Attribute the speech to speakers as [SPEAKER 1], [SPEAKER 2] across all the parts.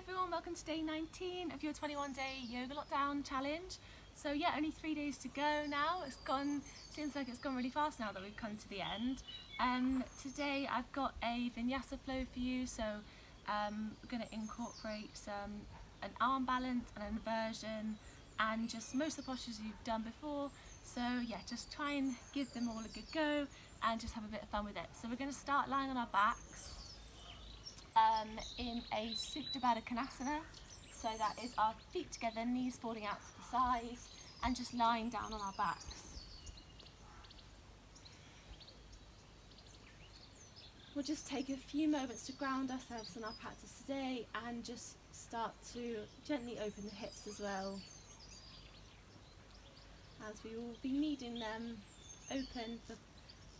[SPEAKER 1] everyone, welcome to day 19 of your 21-day yoga lockdown challenge. So yeah, only 3 days to go now. Seems like it's gone really fast now that we've come to the end. Today I've got a Vinyasa Flow for you, so we're going to incorporate an arm balance and an inversion and just most of the postures you've done before. So yeah, just try and give them all a good go and just have a bit of fun with it. So we're going to start lying on our backs in a Supta Baddha Konasana. So that is our feet together, knees falling out to the sides, and just lying down on our backs. We'll just take a few moments to ground ourselves in our practice today and just start to gently open the hips as well, as we will be needing them open for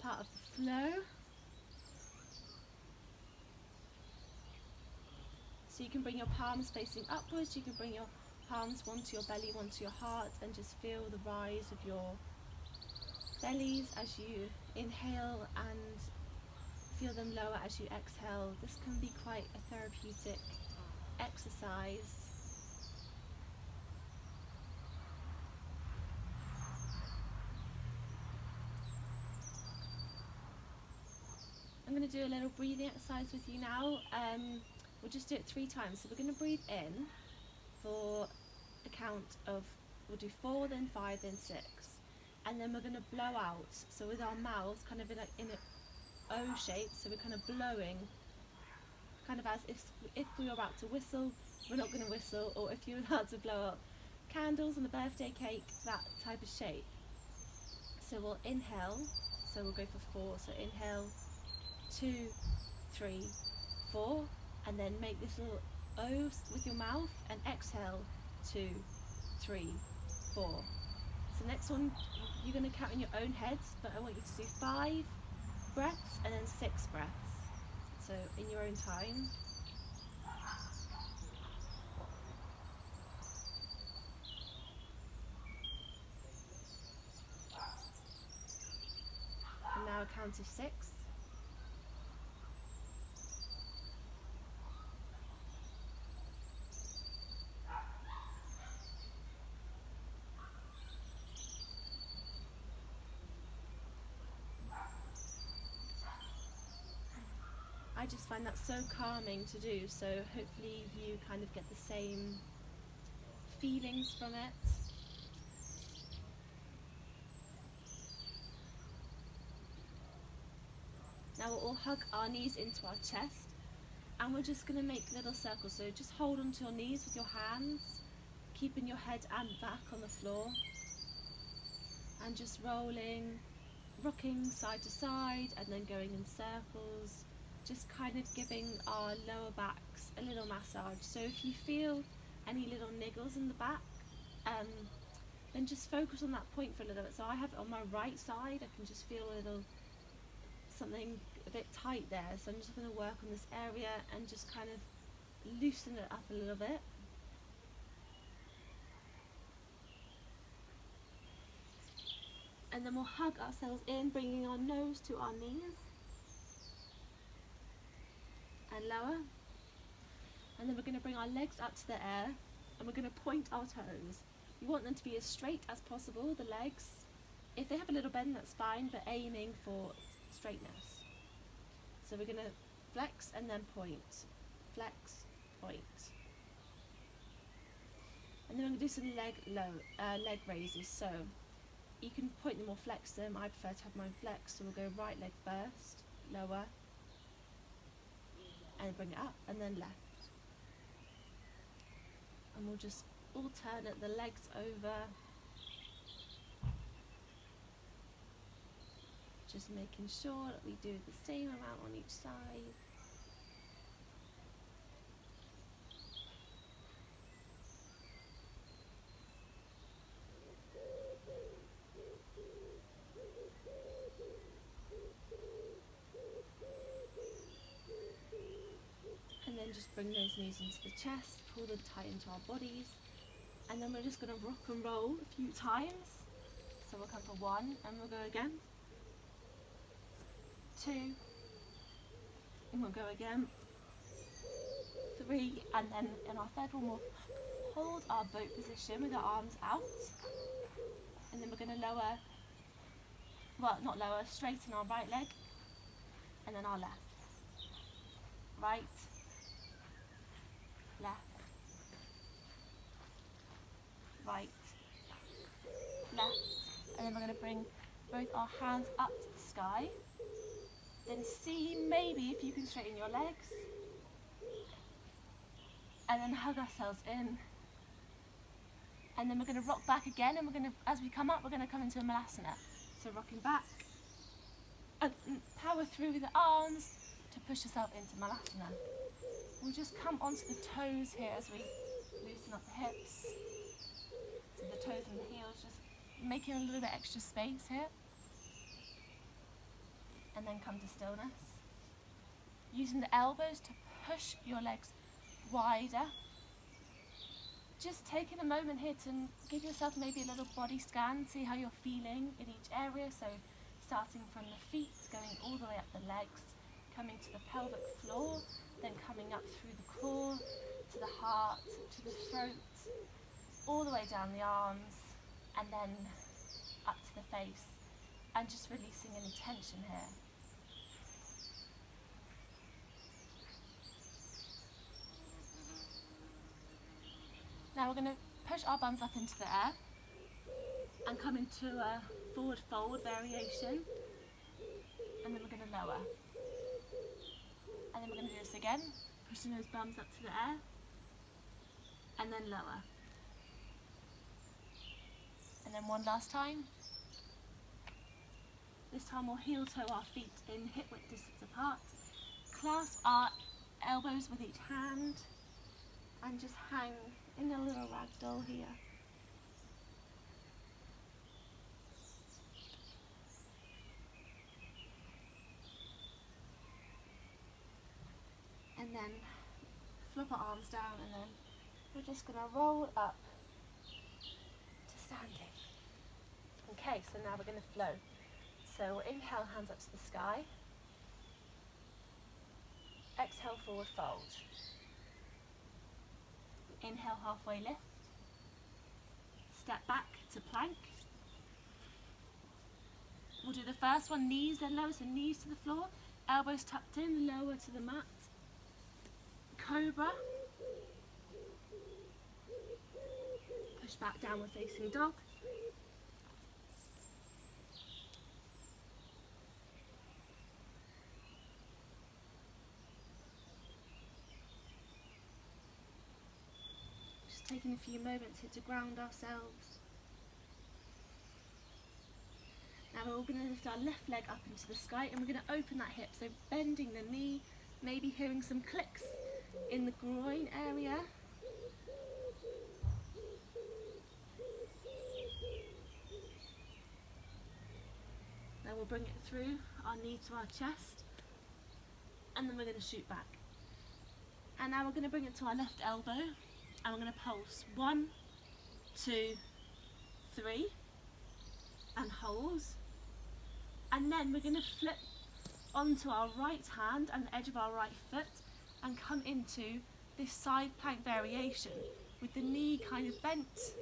[SPEAKER 1] part of the flow. So you can bring your palms facing upwards, you can bring your palms one to your belly, one to your heart, and just feel the rise of your bellies as you inhale and feel them lower as you exhale. This can be quite a therapeutic exercise. I'm going to do a little breathing exercise with you now. We'll just do it 3 times. So we're going to breathe in for a count of, we'll do 4, then 5, then 6. And then we're going to blow out. So with our mouths kind of in an O shape. So we're kind of blowing, kind of as if we were about to whistle, we're not going to whistle. Or if you're about to blow up candles on a birthday cake, that type of shape. So we'll inhale. So we'll go for 4. So inhale, 2, 3, 4. And then make this little O with your mouth and exhale, 2, 3, 4. So next one, you're going to count in your own heads, but I want you to do 5 breaths and then 6 breaths. So in your own time. And now a count of 6. I just find that so calming to do, so hopefully you kind of get the same feelings from it. Now we'll all hug our knees into our chest, and we're just going to make little circles. So just hold onto your knees with your hands, keeping your head and back on the floor, and just rocking side to side and then going in circles. Just kind of giving our lower backs a little massage. So if you feel any little niggles in the back, then just focus on that point for a little bit. So I have it on my right side, I can just feel something a bit tight there. So I'm just going to work on this area and just kind of loosen it up a little bit. And then we'll hug ourselves in, bringing our nose to our knees. And lower, and then we're going to bring our legs up to the air and we're going to point our toes. You want them to be as straight as possible, the legs. If they have a little bend, that's fine, but aiming for straightness. So we're going to flex and then point, flex, point. And then we're going to do some leg raises. So you can point them or flex them. I prefer to have mine flexed, so we'll go right leg first, lower, and bring it up, and then left. And we'll just alternate the legs over, just making sure that we do the same amount on each side. And then just bring those knees into the chest, pull them tight into our bodies, and then we're just going to rock and roll a few times. So we'll come for 1 and we'll go again, 2, and we'll go again, 3, 3, and then in our third one we'll hold our boat position with our arms out, and then we're going to lower, well not lower, straighten our right leg, and then our left. Right, left, right, left, and then we're going to bring both our hands up to the sky. Then see maybe if you can straighten your legs, and then hug ourselves in. And then we're going to rock back again, and we're going to, as we come up, we're going to come into a malasana. So rocking back, and power through with the arms to push yourself into malasana. We'll just come onto the toes here as we loosen up the hips. So the toes and the heels, just making a little bit extra space here. And then come to stillness. Using the elbows to push your legs wider. Just taking a moment here to give yourself maybe a little body scan, see how you're feeling in each area. So starting from the feet, going all the way up the legs, coming to the pelvic floor, then coming up through the core, to the heart, to the throat, all the way down the arms, and then up to the face, and just releasing any tension here. Now we're going to push our bums up into the air and come into a forward fold variation, and then we're going to lower. And then we're going to do this again, pushing those bums up to the air, and then lower. And then one last time. This time we'll heel toe our feet in hip width distance apart, clasp our elbows with each hand, and just hang in a little ragdoll here. And then flip our arms down, and then we're just going to roll up to standing. Okay, so now we're going to flow. So we'll inhale, hands up to the sky. Exhale, forward fold. Inhale, halfway lift. Step back to plank. We'll do the first one, knees then lower, so knees to the floor, elbows tucked in, lower to the mat. Cobra. Push back, downward facing dog. Just taking a few moments here to ground ourselves. Now we're all going to lift our left leg up into the sky, and we're going to open that hip, so bending the knee, maybe hearing some clicks in the groin area. Then we'll bring it through our knee to our chest, and then we're going to shoot back. And now we're going to bring it to our left elbow, and we're going to pulse 1, 2, 3, and hold. And then we're going to flip onto our right hand and the edge of our right foot and come into this side plank variation with the knee kind of bent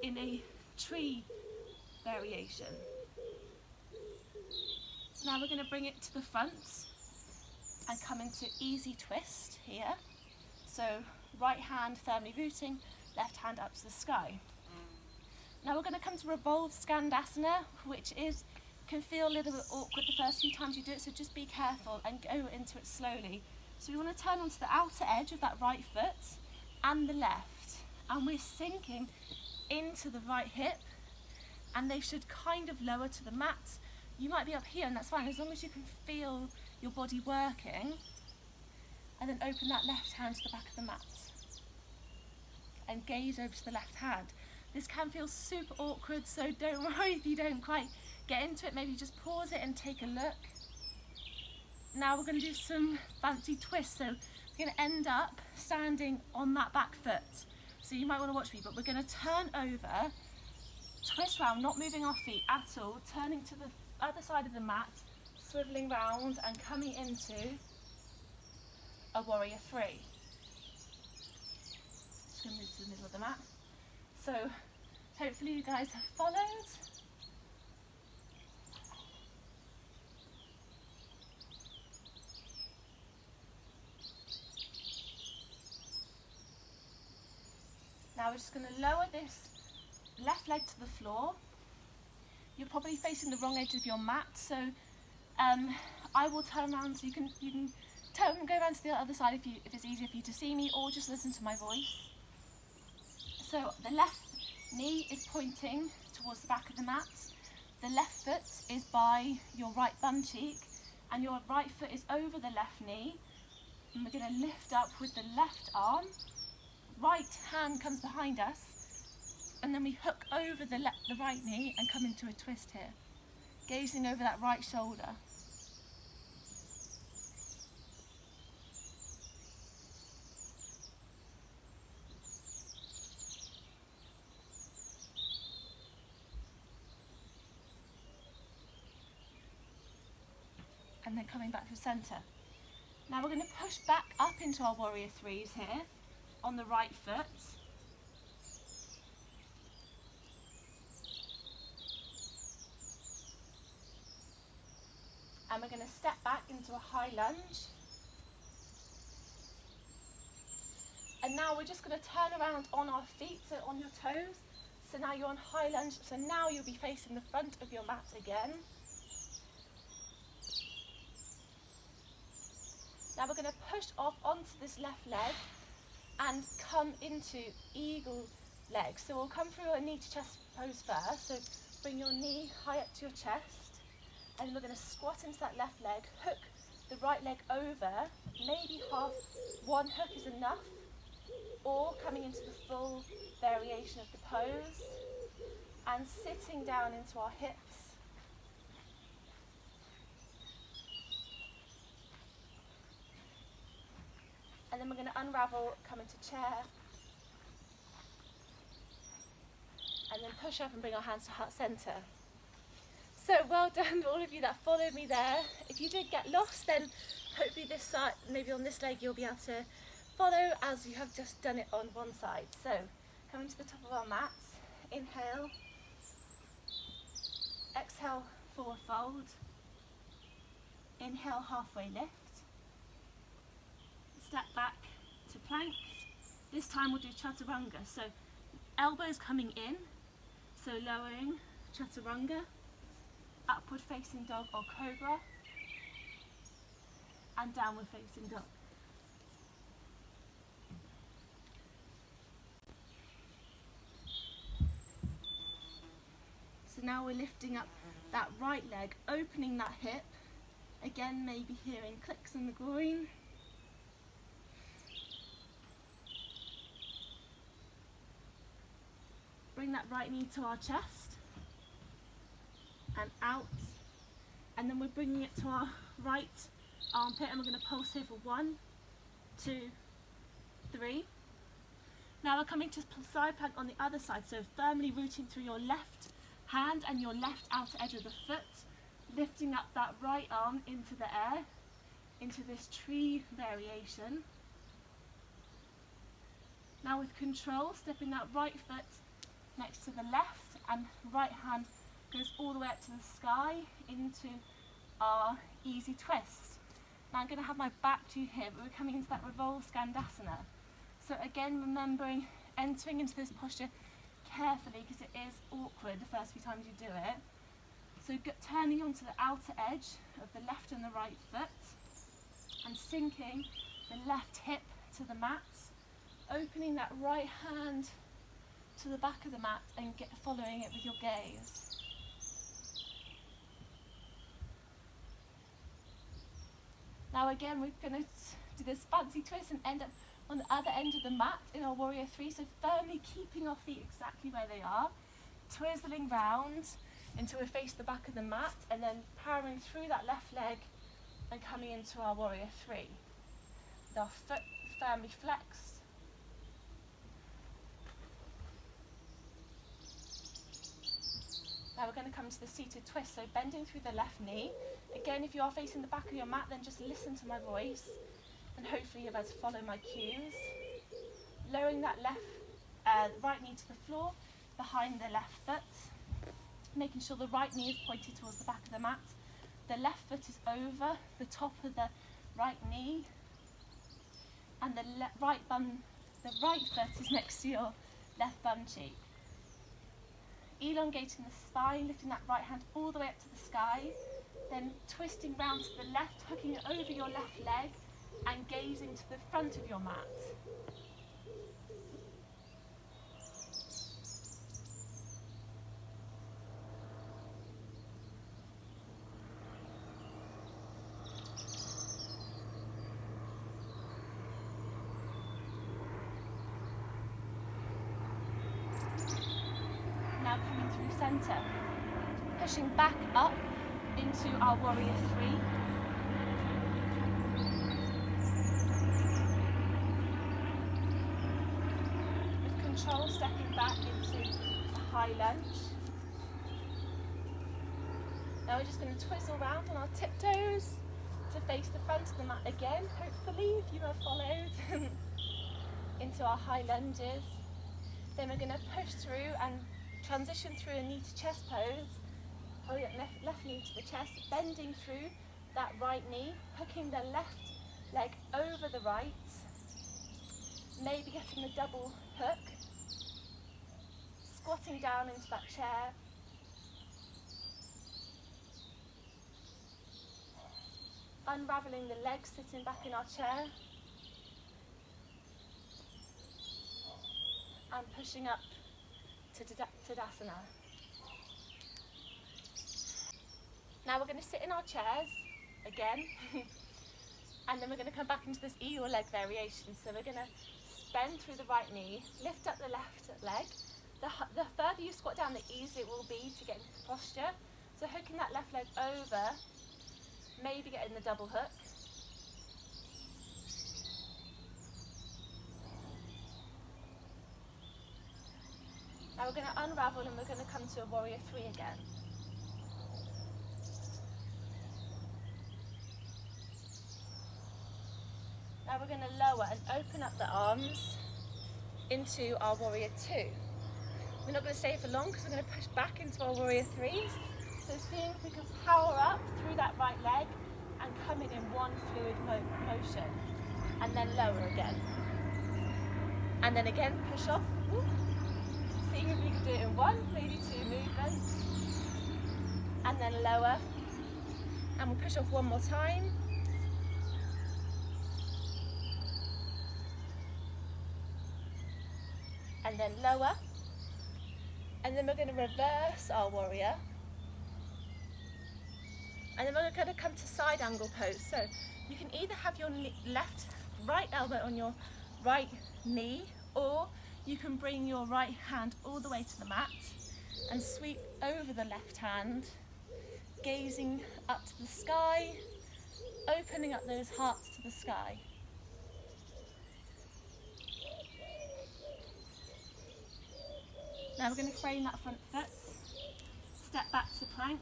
[SPEAKER 1] in a tree variation. Now we're going to bring it to the front and come into easy twist here. So right hand firmly rooting, left hand up to the sky. Now we're going to come to revolved Skandasana, which can feel a little bit awkward the first few times you do it, so just be careful and go into it slowly. So we want to turn onto the outer edge of that right foot and the left, and we're sinking into the right hip, and they should kind of lower to the mat. You might be up here, and that's fine, as long as you can feel your body working. And then open that left hand to the back of the mat and gaze over to the left hand. This can feel super awkward, so don't worry if you don't quite get into it. Maybe just pause it and take a look. Now we're going to do some fancy twists, so we're going to end up standing on that back foot. So you might want to watch me, but we're going to turn over, twist round, not moving our feet at all, turning to the other side of the mat, swiveling round and coming into a warrior 3. middle of the mat. So hopefully you guys have followed. Now we're just going to lower this left leg to the floor. You're probably facing the wrong edge of your mat, so I will turn around so you can go around to the other side if it's easier for you to see me, or just listen to my voice. So the left knee is pointing towards the back of the mat. The left foot is by your right bum cheek, and your right foot is over the left knee. And we're going to lift up with the left arm. Right hand comes behind us, and then we hook over the right knee and come into a twist here, gazing over that right shoulder. And then coming back to centre. Now we're going to push back up into our warrior threes here on the right foot. And we're going to step back into a high lunge. And now we're just going to turn around on our feet, so on your toes. So now you're on high lunge, so now you'll be facing the front of your mat again. Now we're going to push off onto this left leg and come into eagle leg. So we'll come through a knee to chest pose first. So bring your knee high up to your chest, and then we're going to squat into that left leg, hook the right leg over, maybe one hook is enough, or coming into the full variation of the pose, and sitting down into our hips. And then we're going to unravel, come into chair, and then push up and bring our hands to heart centre. So well done to all of you that followed me there. If you did get lost, then hopefully this side, maybe on this leg, you'll be able to follow as you have just done it on one side. So coming to the top of our mats, inhale, exhale, forward fold, inhale, halfway lift, step back to plank. This time we'll do chaturanga, so elbows coming in, so lowering chaturanga, upward facing dog or cobra, and downward facing dog. So now we're lifting up that right leg, opening that hip, again maybe hearing clicks in the groin. Bring that right knee to our chest and out, and then we're bringing it to our right armpit, and we're going to pulse here for 1, 2, 3. Now we're coming to side plank on the other side, so firmly rooting through your left hand and your left outer edge of the foot, lifting up that right arm into the air, into this tree variation. Now with control, stepping that right foot next to the left, and right hand goes all the way up to the sky into our easy twist. Now I'm going to have my back to you here, but we're coming into that revolve skandasana. So again, remembering entering into this posture carefully, because it is awkward the first few times you do it. So turning onto the outer edge of the left and the right foot, and sinking the left hip to the mat, opening that right hand to the back of the mat and following it with your gaze. Now again, we're going to do this fancy twist and end up on the other end of the mat in our warrior three, so firmly keeping our feet exactly where they are, twizzling round until we face the back of the mat, and then powering through that left leg and coming into our warrior three with our foot firmly flexed. Now we're going to come to the seated twist, so bending through the left knee. Again, if you are facing the back of your mat, then just listen to my voice, and hopefully you're able to follow my cues. Lowering that left the right knee to the floor behind the left foot, making sure the right knee is pointed towards the back of the mat. The left foot is over the top of the right knee, and the right foot is next to your left bum cheek. Elongating the spine, lifting that right hand all the way up to the sky, then twisting round to the left, hooking it over your left leg and gazing to the front of your mat. Now coming through centre, pushing back up into our warrior three. With control, stepping back into a high lunge. Now we're just going to twizzle round on our tiptoes to face the front of the mat again, hopefully, if you have followed, into our high lunges. Then we're going to push through and transition through a knee to chest pose. Hold up left knee to the chest, bending through that right knee, hooking the left leg over the right, maybe getting the double hook, squatting down into that chair, unravelling the legs sitting back in our chair, and pushing up to Tadasana. Now we're going to sit in our chairs again, and then we're going to come back into this eagle leg variation. So we're going to bend through the right knee, lift up the left leg. The further you squat down, the easier it will be to get into the posture. So hooking that left leg over, maybe getting the double hook. Now we're going to unravel and we're going to come to a warrior three again. Now we're going to lower and open up the arms into our warrior two. We're not going to stay for long because we're going to push back into our warrior threes. So seeing if we can power up through that right leg and come in one fluid motion. And then lower again. And then again push off. Ooh. Seeing if we can do it in one, maybe two movements. And then lower. And we'll push off one more time. And then lower. And then we're going to reverse our warrior. And then we're going to come to side angle pose. So you can either have your right elbow on your right knee, or you can bring your right hand all the way to the mat and sweep over the left hand, gazing up to the sky, opening up those hearts to the sky. Now we're going to frame that front foot, step back to plank,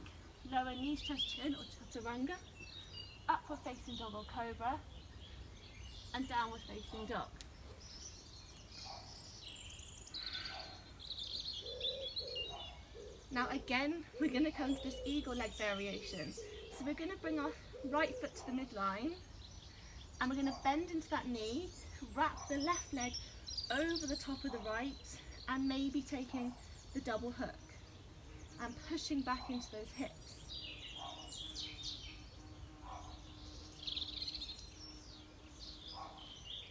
[SPEAKER 1] lower knee stretch chin or chaturanga, upward facing dog or cobra, and downward facing dog. Now again, we're going to come to this eagle leg variation. So we're going to bring our right foot to the midline, and we're going to bend into that knee, wrap the left leg over the top of the right, and maybe taking the double hook and pushing back into those hips.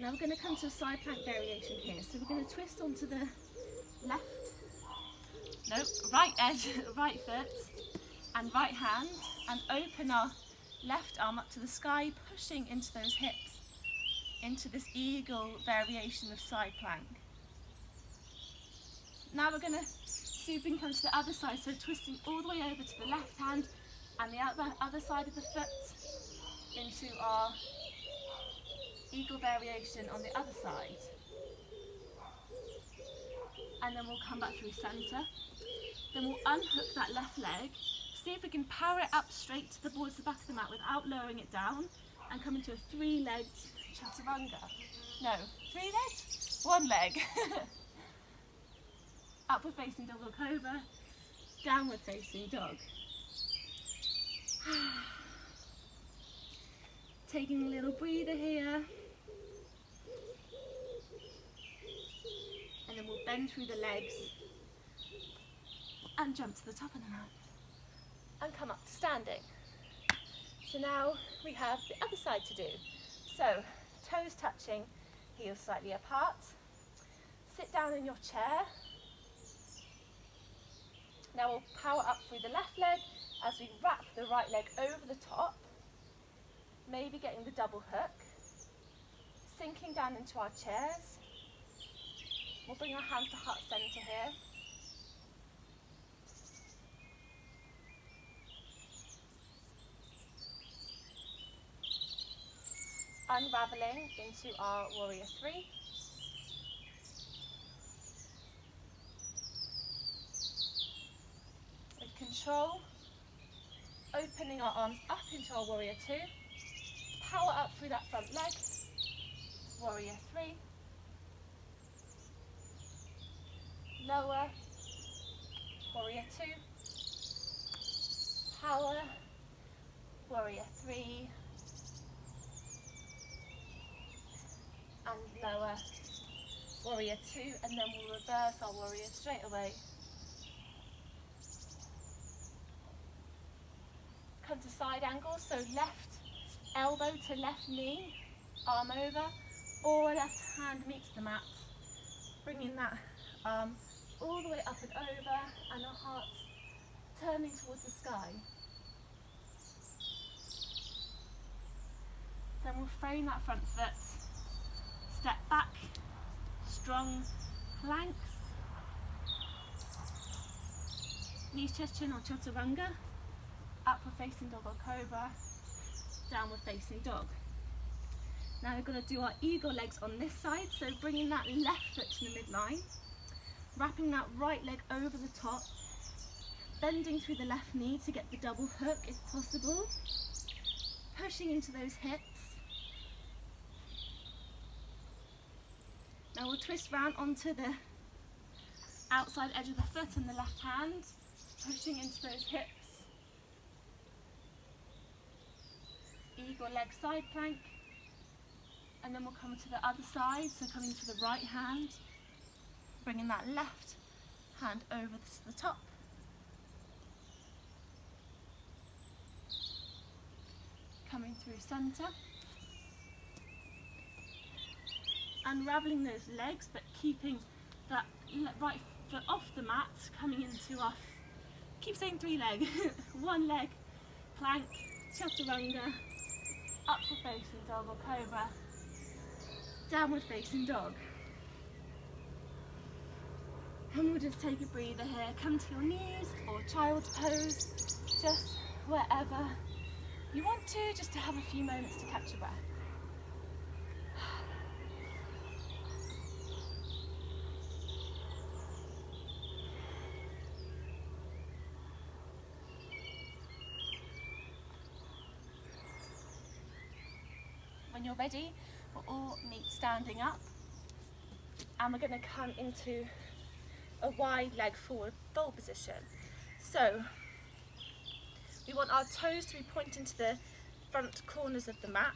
[SPEAKER 1] Now we're going to come to a side plank variation here. So we're going to twist onto the right edge, right foot and right hand, and open our left arm up to the sky, pushing into those hips, into this eagle variation of side plank. Now we're going to see if we can come to the other side, so twisting all the way over to the left hand and the other side of the foot into our eagle variation on the other side. And then we'll come back through centre. Then we'll unhook that left leg, see if we can power it up straight towards the back of the mat without lowering it down, and come into a three-legged chaturanga. No, 3 legs? 1 leg. Upward facing dog or cobra, downward facing dog. Taking a little breather here. And then we'll bend through the legs and jump to the top of the mat and come up to standing. So now we have the other side to do. So toes touching, heels slightly apart. Sit down in your chair. Now we'll power up through the left leg as we wrap the right leg over the top, maybe getting the double hook, sinking down into our chairs. We'll bring our hands to heart center here. Unraveling into our warrior three. With control, opening our arms up into our warrior two. Power up through that front leg. Warrior three. Lower. Warrior two. Power. Warrior three. And lower. Warrior two. And then we'll reverse our warrior straight away. Come to side angle, so left elbow to left knee, arm over, or left hand meets the mat, bringing that arm all the way up and over, and our hearts turning towards the sky. Then we'll frame that front foot, step back, strong planks, knees, chest, chin or chaturanga, upward facing dog or cobra, downward facing dog. Now we're going to do our eagle legs on this side, so bringing that left foot to the midline, wrapping that right leg over the top, bending through the left knee to get the double hook if possible, pushing into those hips. Now we'll twist round onto the outside edge of the foot and the left hand, pushing into those hips. Eagle leg side plank, and then we'll come to the other side, so coming to the right hand, bringing that left hand over to the top, coming through centre, unravelling those legs but keeping that right foot off the mat, coming into our, keep saying three leg, one leg, plank, chaturanga, upward facing dog or cobra, downward facing dog. And we'll just take a breather here, come to your knees or child's pose, just wherever you want to, just to have a few moments to catch your breath. When you're ready, we'll all meet standing up, and we're going to come into a wide leg forward fold position. So we want our toes to be pointing to the front corners of the mat,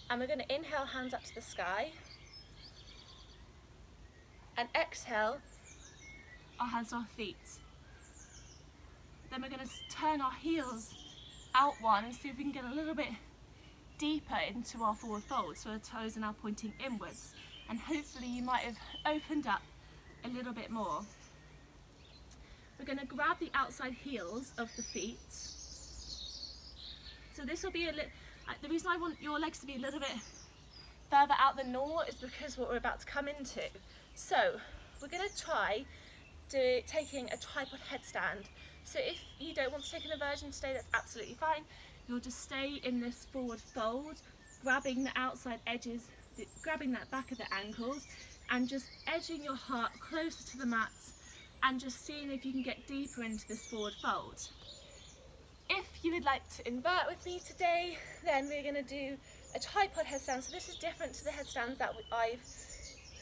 [SPEAKER 1] and we're going to inhale, hands up to the sky, and exhale, our hands to our feet. Then we're going to turn our heels out one and see if we can get a little bit deeper into our forward fold, so our toes are now pointing inwards, and hopefully you might have opened up a little bit more. We're going to grab the outside heels of the feet, so this will be a little, the reason I want your legs to be a little bit further out than normal is because what we're about to come into. So we're going to try taking a tripod headstand. So if you don't want to take an inversion today, that's absolutely fine. You'll just stay in this forward fold, grabbing the outside edges, grabbing that back of the ankles, and just edging your heart closer to the mat, and just seeing if you can get deeper into this forward fold. If you would like to invert with me today, then we're going to do a tripod headstand. So this is different to the headstands that I've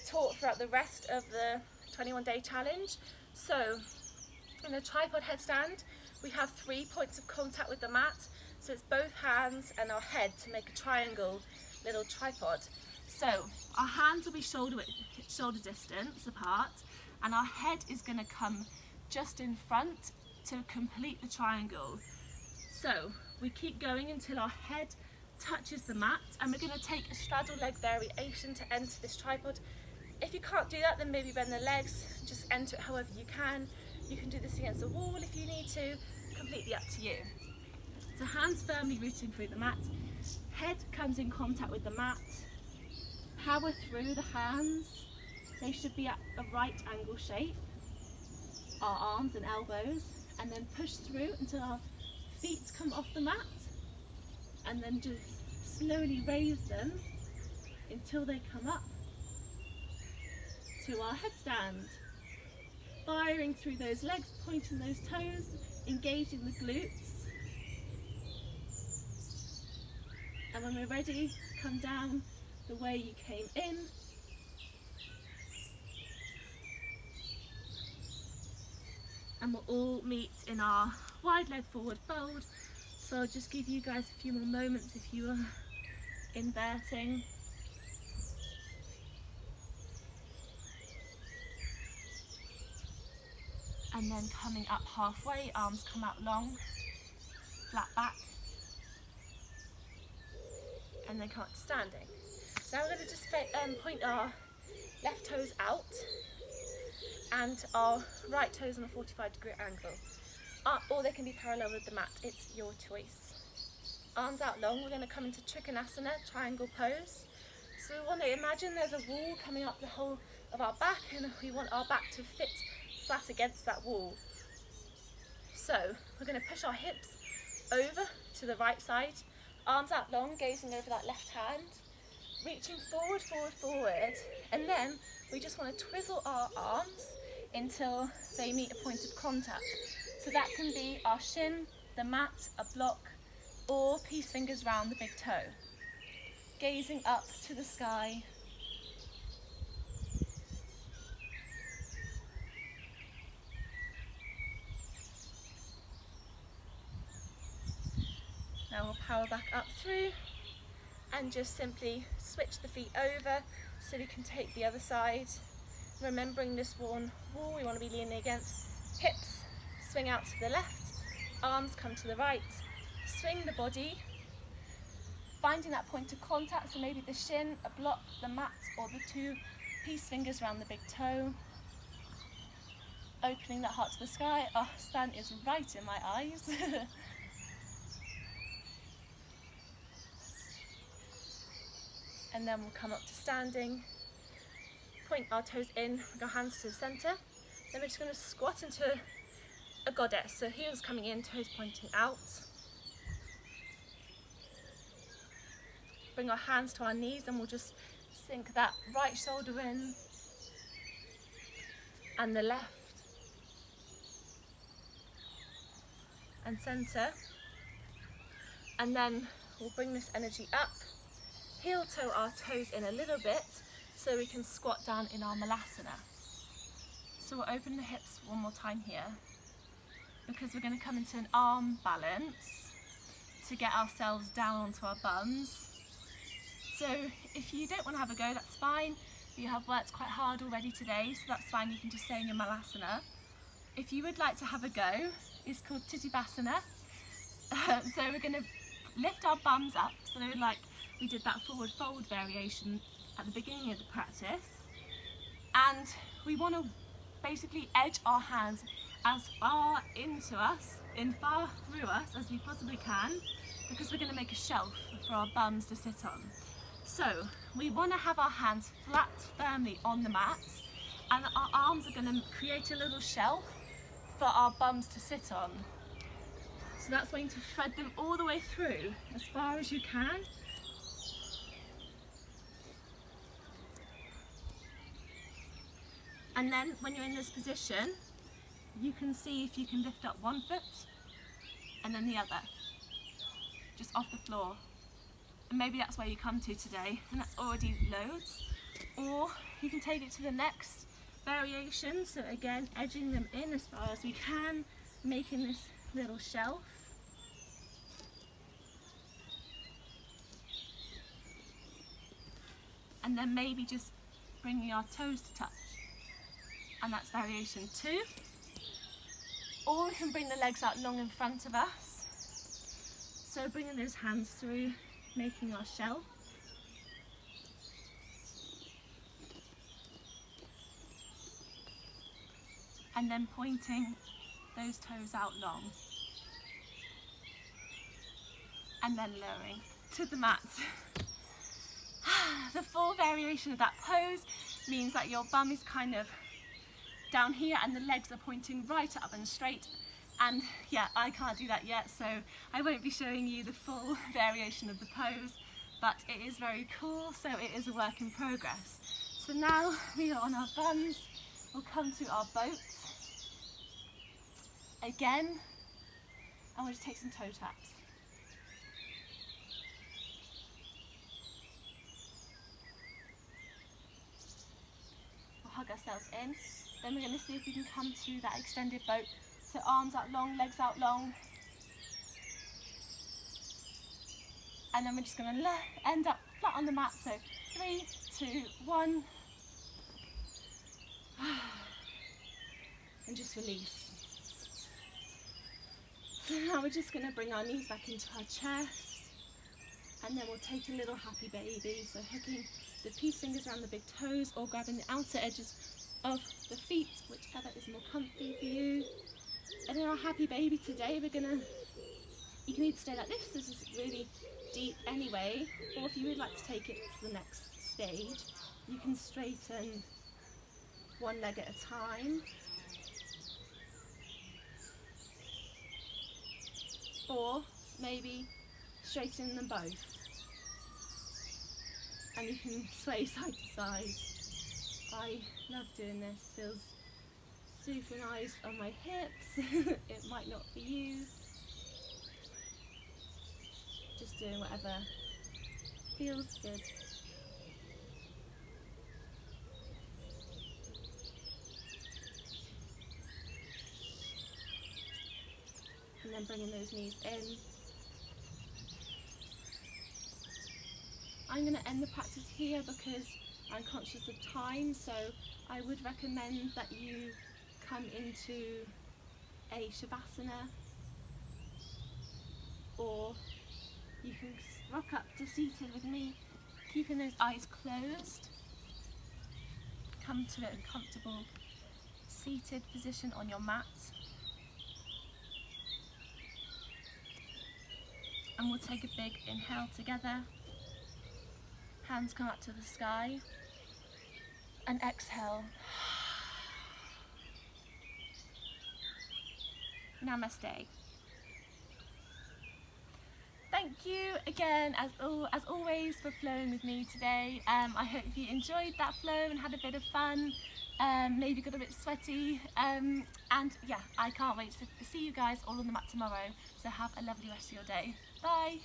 [SPEAKER 1] taught throughout the rest of the
[SPEAKER 2] 21-day challenge. So in a tripod headstand, we have 3 points of contact with the mat. So it's both hands and our head to make a triangle little tripod. So our hands will be shoulder distance apart, and our head is going to come just in front to complete the triangle. So we keep going until our head touches the mat, and we're going to take a straddle leg variation to enter this tripod. If you can't do that, then maybe bend the legs, just enter it however you can. You can do this against a wall if you need to, completely up to you. So hands firmly rooting through the mat, head comes in contact with the mat, power through the hands, they should be at a right angle shape, our arms and elbows, and then push through until our feet come off the mat, and then just slowly raise them until they come up to our headstand. Firing through those legs, pointing those toes, engaging the glutes. And when we're ready, come down the way you came in. And we'll all meet in our wide leg forward fold. So I'll just give you guys a few more moments if you are inverting. And then coming up halfway, arms come out long, flat back. And then come up to standing. So now we're going to just point our left toes out and our right toes on a 45-degree angle. Or they can be parallel with the mat, it's your choice. Arms out long, we're going to come into Trikonasana, triangle pose. So we want to imagine there's a wall coming up the whole of our back, and we want our back to fit flat against that wall. So we're going to push our hips over to the right side, arms out long, gazing over that left hand, reaching forward, forward, forward, and then we just want to twizzle our arms until they meet a point of contact. So that can be our shin, the mat, a block, or peace fingers round the big toe. Gazing up to the sky. Now we'll power back up through and just simply switch the feet over so we can take the other side. Remembering this one wall we want to be leaning against. Hips swing out to the left, arms come to the right, swing the body, finding that point of contact, so maybe the shin, a block, the mat, or the 2 peace fingers around the big toe. Opening that heart to the sky. Oh, sun is right in my eyes. And then we'll come up to standing, point our toes in, bring our hands to the centre. Then we're just going to squat into a goddess, so heels coming in, toes pointing out. Bring our hands to our knees and we'll just sink that right shoulder in and the left and centre. And then we'll bring this energy up. Heel toe our toes in a little bit so we can squat down in our malasana. So we'll open the hips one more time here because we're going to come into an arm balance to get ourselves down onto our bums. So if you don't want to have a go, that's fine. You have worked quite hard already today, so that's fine. You can just stay in your malasana. If you would like to have a go, it's called Titibasana. So we're going to lift our bums up, so like we did that forward fold variation at the beginning of the practice, and we want to basically edge our hands as far into us, far through us as we possibly can, because we're going to make a shelf for our bums to sit on. So we want to have our hands flat firmly on the mat, and our arms are going to create a little shelf for our bums to sit on. So that's going to thread them all the way through as far as you can. And then when you're in this position, you can see if you can lift up one foot and then the other, just off the floor. And maybe that's where you come to today, and that's already loads. Or you can take it to the next variation. So again, edging them in as far as we can, making this little shelf. And then maybe just bringing our toes to touch. And that's variation 2. Or we can bring the legs out long in front of us. So bringing those hands through, making our shelf. And then pointing those toes out long. And then lowering to the mat. The full variation of that pose means that your bum is kind of down here and the legs are pointing right up and straight. And yeah, I can't do that yet, so I won't be showing you the full variation of the pose, but it is very cool, so it is a work in progress. So now we are on our bums, we'll come to our boat again, and we'll just take some toe taps. We'll hug ourselves in. Then we're going to see if we can come to that extended boat. So arms out long, legs out long. And then we're just going to end up flat on the mat. So 3, 2, 1. And just release. So now we're just going to bring our knees back into our chest. And then we'll take a little happy baby. So hooking the peace fingers around the big toes or grabbing the outer edges of the feet, whichever is more comfy for you. And in our happy baby today, you can either stay like this is really deep anyway, or if you would like to take it to the next stage, you can straighten one leg at a time. Or maybe straighten them both. And you can sway side to side. I love doing this, feels super nice on my hips. It might not for you. Just doing whatever feels good. And then bringing those knees in. I'm going to end the practice here because I'm conscious of time, so I would recommend that you come into a Shavasana, or you can rock up to seated with me, keeping those eyes closed. Come to a comfortable seated position on your mat. And we'll take a big inhale together. Hands come up to the sky. And exhale. Namaste. Thank you again, as always, for flowing with me today. I hope you enjoyed that flow and had a bit of fun. Maybe got a bit sweaty. And yeah, I can't wait to see you guys all on the mat tomorrow. So have a lovely rest of your day. Bye.